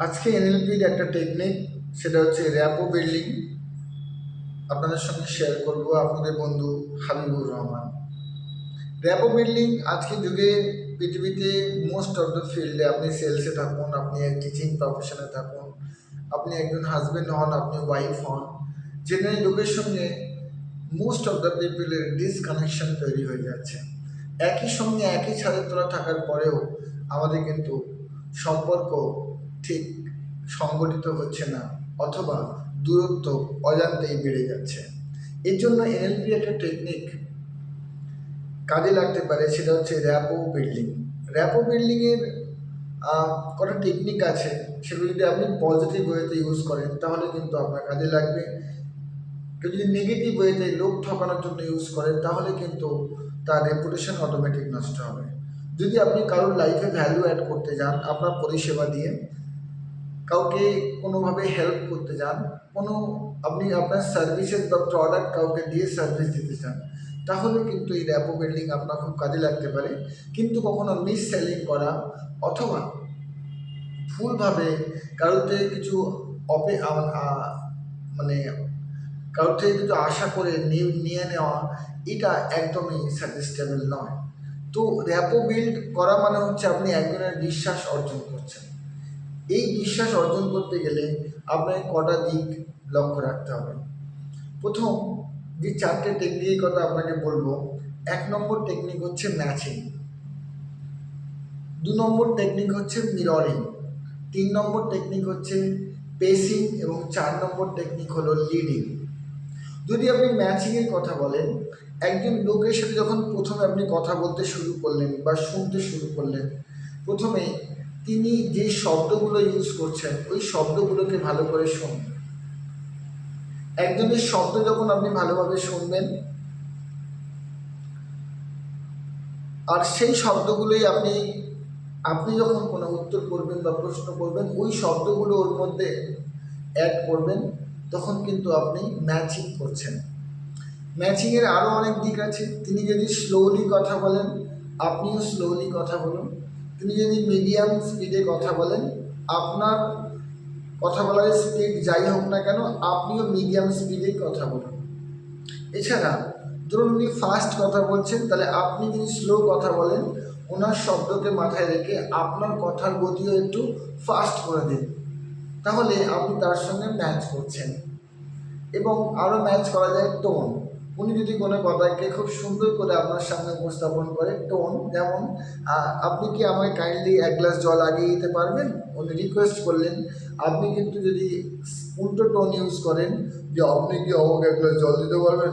আজকে এনএলপির একটা টেকনিক, সেটা হচ্ছে র্যাপো বিল্ডিং, আপনাদের সঙ্গে শেয়ার করব। আপনাদের বন্ধু হাবিবুর রহমান। র্যাপো বিল্ডিং আজকের যুগে পৃথিবীতে মোস্ট অফ দ্য ফিল্ডে, আপনি সেলসে থাকুন, আপনি টিচিং প্রফেশনে থাকুন, আপনি একজন হাজব্যান্ড হন, আপনি ওয়াইফ হন, জেনারেল লোকের সঙ্গে মোস্ট অফ দ্য পিপলের ডিসকানেকশন তৈরি হয়ে যাচ্ছে। একই সঙ্গে একই ছাদের তলা থাকার পরেও আমাদের কিন্তু সম্পর্ক ঠিক সংগঠিত হচ্ছে না, অথবা দূরত্ব অজান্তেই বেড়ে যাচ্ছে। এর জন্য এনএলপি একটা টেকনিক কাজে লাগতে পারে, সেটা হচ্ছে র্যাপো বিল্ডিং। র্যাপো বিল্ডিংয়ের কটা টেকনিক আছে, সেগুলো যদি আপনি পজিটিভ ওয়েতে ইউজ করেন তাহলে কিন্তু আপনার কাজে লাগবে। কেউ যদি নেগেটিভ ওয়েতে লোক ঠকানোর জন্য ইউজ করেন তাহলে কিন্তু তার রেপুটেশন অটোমেটিক নষ্ট হবে। যদি আপনি কারোর লাইফে ভ্যালু অ্যাড করতে যান আপনার পরিষেবা দিয়ে, কাউকে কোনোভাবে হেল্প করতে যান, কোনো আপনি আপনার সার্ভিসেস বা প্রোডাক্ট কাউকে দিয়ে সার্ভিস দিতে চান, তাহলে কিন্তু এই র্যাপো বিল্ডিং আপনার খুব কাজে লাগতে পারে। কিন্তু কখনো মিস সেলিং করা অথবা ভুলভাবে কারোর থেকে কিছু মানে কারোর থেকে কিছু আশা করে নিয়ে নেওয়া, এটা একদমই সাজেস্টেবল নয়। তো র্যাপো বিল্ড করা মানে হচ্ছে আপনি একজনের বিশ্বাস অর্জন করছেন। এই বিশ্বাস অর্জন করতে গেলে আপনাকে কটা দিক লক্ষ্য রাখতে হবে। প্রথম যে চারটে টেকনিকের কথা আপনাকে বলবো, 1 নম্বর টেকনিক হচ্ছে ম্যাচিং, 2 নম্বর টেকনিক হচ্ছে মিররিং, 3 নম্বর টেকনিক হচ্ছে পেসিং এবং 4 নম্বর টেকনিক হলো লিডিং। যদি আপনি ম্যাচিংয়ের কথা বলেন, একজন লোকের সাথে যখন প্রথমে আপনি কথা বলতে শুরু করলেন বা শুনতে শুরু করলেন, প্রথমে তিনি যে শব্দগুলো ইউজ করছেন ওই শব্দগুলোকে ভালো করে শুনুন। একজনের শব্দ যখন আপনি ভালোভাবে শুনবেন আর সেই শব্দগুলোই আপনি আপনি যখন কোনো উত্তর করবেন বা প্রশ্ন করবেন ওই শব্দগুলো ওর মধ্যে অ্যাড করবেন, তখন কিন্তু আপনি ম্যাচিং করছেন। ম্যাচিংয়ের আরও অনেক দিক আছে। তিনি যদি স্লোলি কথা বলেন আপনিও স্লোলি কথা বলুন, তিনি যদি মিডিয়াম স্পিডে কথা বলেন, আপনার কথা বলার স্পিড যাই হোক না কেন আপনিও মিডিয়াম স্পিডেই কথা বলুন। এছাড়া ধরুন উনি ফাস্ট কথা বলছেন, তাহলে আপনি যদি স্লো কথা বলেন ওনার শব্দকে মাথায় রেখে আপনার কথার গতিও একটু ফাস্ট করে দিন, তাহলে আপনি তার সঙ্গে ম্যাচ করছেন। এবং আরও ম্যাচ করা যায় টোন। উনি যদি কোনো কথাকে খুব সুন্দর করে আপনার সামনে উপস্থাপন করে, টোন যেমন আপনি কি আমাকে কাইন্ডলি 1 গ্লাস জল আগিয়ে দিতে পারবেন, উনি রিকোয়েস্ট করলেন, আপনি কিন্তু যদি উল্টো টোন ইউজ করেন যে আপনি কি আমাকে 1 গ্লাস জল দিতে পারবেন,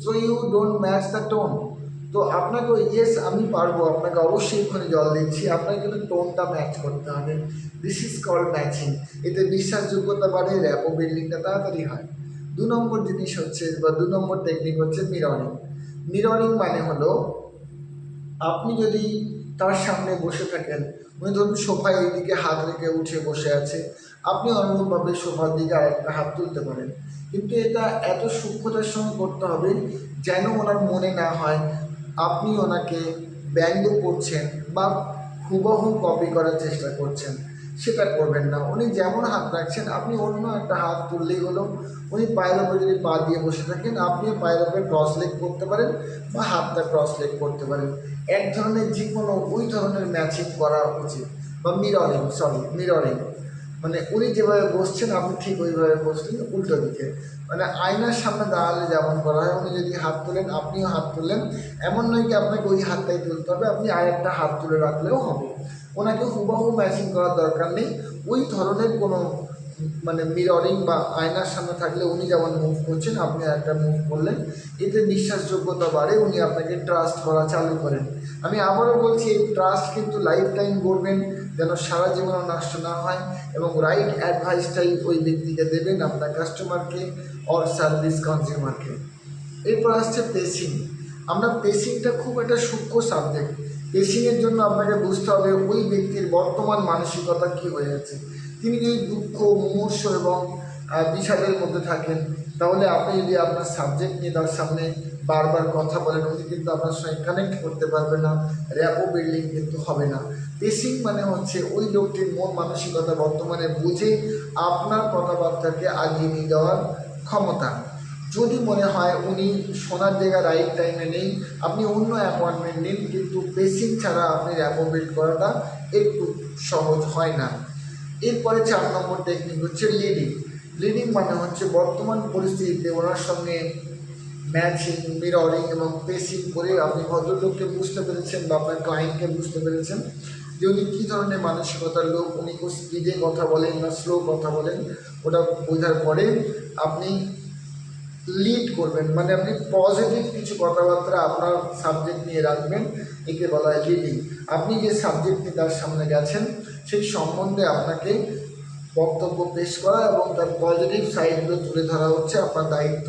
so you don't match the tone. তো আপনাকে ইয়েস আমি পারবো, আপনাকে অবশ্যই এক্ষুনি জল দিচ্ছি, আপনাকে কিন্তু টোনটা ম্যাচ করতে হবে। This is called matching. এতে বিশ্বাসযোগ্যতা বাড়ে, র্যাপো বিল্ডিংটা তাড়াতাড়ি হয়। 2 নম্বর জিনিস হচ্ছে বা 2 নম্বর টেকনিক হচ্ছে মিররিং। মিররিং মানে হলো আপনি যদি তার সামনে বসে থাকেন, উনি ধরুন সোফায় এইদিকে হাত রেখে উঠে বসে আছে, আপনি অনুরূপভাবে সোফার দিকে আরেকটা হাত তুলতে পারেন, কিন্তু এটা এত সূক্ষ্মতার সঙ্গে করতে হবে যেন ওনার মনে না হয় আপনি ওনাকে ব্যঙ্গ করছেন বা হুবহু কপি করার চেষ্টা করছেন। সেটা করবেন না। উনি যেমন হাত রাখছেন আপনি অন্য একটা হাত তুললেই হলো। উনি পায়ের ওপরে যদি পা দিয়ে বসে থাকেন আপনিও পায়ের ওপরে ক্রস লেগ করতে পারেন বা হাতটা ক্রস লেগ করতে পারেন। এক ধরনের যে কোনো ওই ধরনের ম্যাচিং করা উচিত। বা মিররিং মানে উনি যেভাবে বসছেন আপনি ঠিক ওইভাবে বসলেন উল্টো দিকে, মানে আয়নার সামনে দাঁড়ালে যেমন করা হয়, উনি যদি হাত তোলেন আপনিও হাত তুললেন, এমন নয় কি আপনাকে ওই হাতটাই তুলতে হবে, আপনি আরেকটা হাত তুলে রাখলেও হবে। ওনাকে হুবহু ম্যাচিং করার দরকার নেই। ওই ধরনের কোনো মানে মিররিং বা আয়নার সামনে থাকলে উনি যেমন মুভ করছেন আপনি একটা মুভ করলেন, এতে বিশ্বাসযোগ্যতা বাড়ে, উনি আপনাকে ট্রাস্ট করা চালু করেন। আমি আবারও বলছি, এই ট্রাস্ট কিন্তু লাইফ টাইম করবেন যেন সারা জীবনও নষ্ট না হয়, এবং রাইট অ্যাডভাইসটাই ওই ব্যক্তিকে দেবেন, আপনার কাস্টমারকে অর সার্ভিস কনজিউমারকে। এরপর আসছে পেসিং। আমরা পেসিংটা খুব একটা সূক্ষ্ম সাবজেক্ট। পেসিংয়ের জন্য আপনাকে বুঝতে হবে ওই ব্যক্তির বর্তমান মানসিকতা কী হয়ে আছে। তিনি যদি দুঃখ, মুমূর্ষ এবং বিষাদের মধ্যে থাকেন, তাহলে আপনি যদি আপনার সাবজেক্ট নিয়ে তার সামনে বারবার কথা বলেন, উনি কিন্তু আপনার সঙ্গে কানেক্ট করতে পারবে না, র্যাপো বিল্ডিং কিন্তু হবে না। পেসিং মানে হচ্ছে ওই লোকটির মন মানসিকতা বর্তমানে বুঝে আপনার কথাবার্তাকে আগিয়ে নিয়ে যাওয়ার ক্ষমতা। যদি মনে হয় উনি শোনার জায়গায় রাইট টাইমে নেই, আপনি অন্য অ্যাপয়েন্টমেন্ট নিন, কিন্তু পেসিং ছাড়া আপনি র্যাপো বিল্ড করাটা একটু সহজ হয় না। এরপরে 4 নম্বর টেকনিক হচ্ছে লিডিং। লিডিং মানে হচ্ছে বর্তমান পরিস্থিতিতে ওনার সঙ্গে ম্যাচিং, মিররিং এবং পেসিং করে আপনি ভদ্রলোককে বুঝতে পেরেছেন বা আপনার ক্লায়েন্টকে বুঝতে পেরেছেন যে উনি কী ধরনের মানসিকতার লোক, উনি খুব স্পিডে কথা বলেন না স্লো কথা বলেন। ওটা বোঝার পরে আপনি লিড করবেন, মানে আপনি পজিটিভ কিছু কথাবার্তা আপনার সাবজেক্ট নিয়ে রাখবেন, একে বলা হয় লিডিং। আপনি যে সাবজেক্ট নিয়ে তার সামনে গেছেন সেই সম্বন্ধে আপনাকে বক্তব্য পেশ করা এবং তার পজিটিভ সাইডগুলো তুলে ধরা হচ্ছে আপনার দায়িত্ব।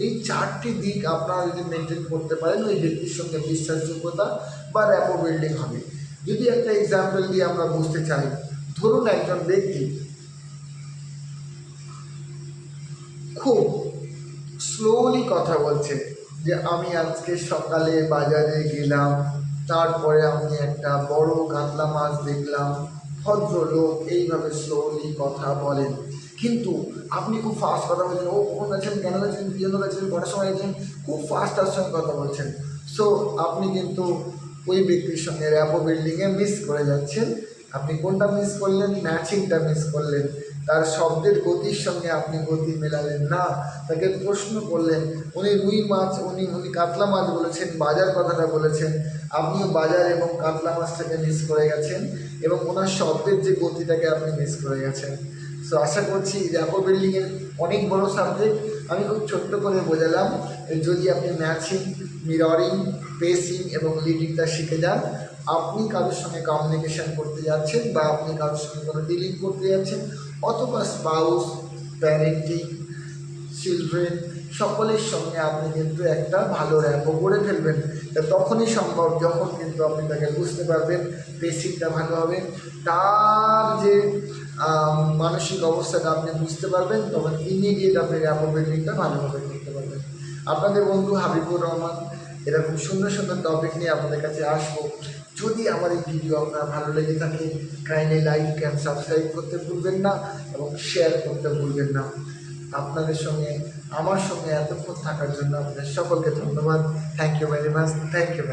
এই 4টি দিক আপনারা যদি মেনটেন করতে পারেন, ওই ব্যক্তির সঙ্গে বিশ্বাসযোগ্যতা বা র্যাপো বিল্ডিং হবে। যদি একটা এক্সাম্পল দিয়ে আমরা বুঝতে চাই, ধরুন একজন ব্যক্তি খুব স্লোলি কথা বলছে যে আমি আজকে সকালে বাজারে গেলাম, তারপরে আমি একটা বড় কাতলা মাছ দেখলাম। ভদ্রলোক এইভাবে স্লোলি কথা বলেন, কিন্তু আপনি খুব ফাস্ট কথা বলছেন, ও কখন গেছেন, কেন গেছেন, কী জন্য গেছেন, কটার সময় গেছেন, খুব ফাস্ট তার সঙ্গে কথা বলছেন। সো আপনি কিন্তু ওই ব্যক্তির সঙ্গে র্যাপো বিল্ডিংয়ে মিস করে যাচ্ছেন। আপনি কোনটা মিস করলেন? ম্যাচিংটা মিস করলেন। তার শব্দের গতির সঙ্গে আপনি গতি মেলালেন না, তাকে প্রশ্ন করলেন। উনি রুই মাছ, উনি কাতলা মাছ বলেছেন, বাজার কথাটা বলেছেন, আপনিও বাজার এবং কাতলা মাছটাকে মিস করে গেছেন এবং ওনার শব্দের যে গতিটাকে আপনি মিস করে গেছেন। সো আশা করছি র্যাপো বিল্ডিংয়ের অনেক বড় সাবজেক্ট, আমি খুব ছোট্ট করে বোঝালাম। যদি আপনি ম্যাচিং, মিররিং, পেসিং এবং লিডিংটা শিখে যান, আপনি কারোর সঙ্গে কমিউনিকেশন করতে যাচ্ছেন বা আপনি কারোর সঙ্গে কোনো ডিলিং করতে যাচ্ছেন, অথবা স্পাউস, প্যারেন্টিং, চিলড্রেন, সকলের সঙ্গে আপনি কিন্তু একটা ভালো র্যাপো করে ফেলবেন। তখনই সম্ভব যখন কিন্তু আপনি তাকে বুঝতে পারবেন, বেসিকটা ভালো হবে, তার যে মানসিক অবস্থাটা আপনি বুঝতে পারবেন, তখন ইমিডিয়েট আপনি র্যাপো বিল্ডিংটা ভালোভাবে করতে পারবেন। আপনাদের বন্ধু হাবিবুর রহমান এরকম সুন্দর সুন্দর টপিক নিয়ে আপনাদের কাছে আসবো। যদি আমার এই ভিডিও আপনার ভালো লেগে থাকে, কাইন্ডলি লাইক অ্যান্ড সাবস্ক্রাইব করতে ভুলবেন না এবং শেয়ার করতে ভুলবেন না। আপনাদের সঙ্গে আমার সঙ্গে এতক্ষণ থাকার জন্য আপনাদের সকলকে ধন্যবাদ। Thank you very much. Thank you.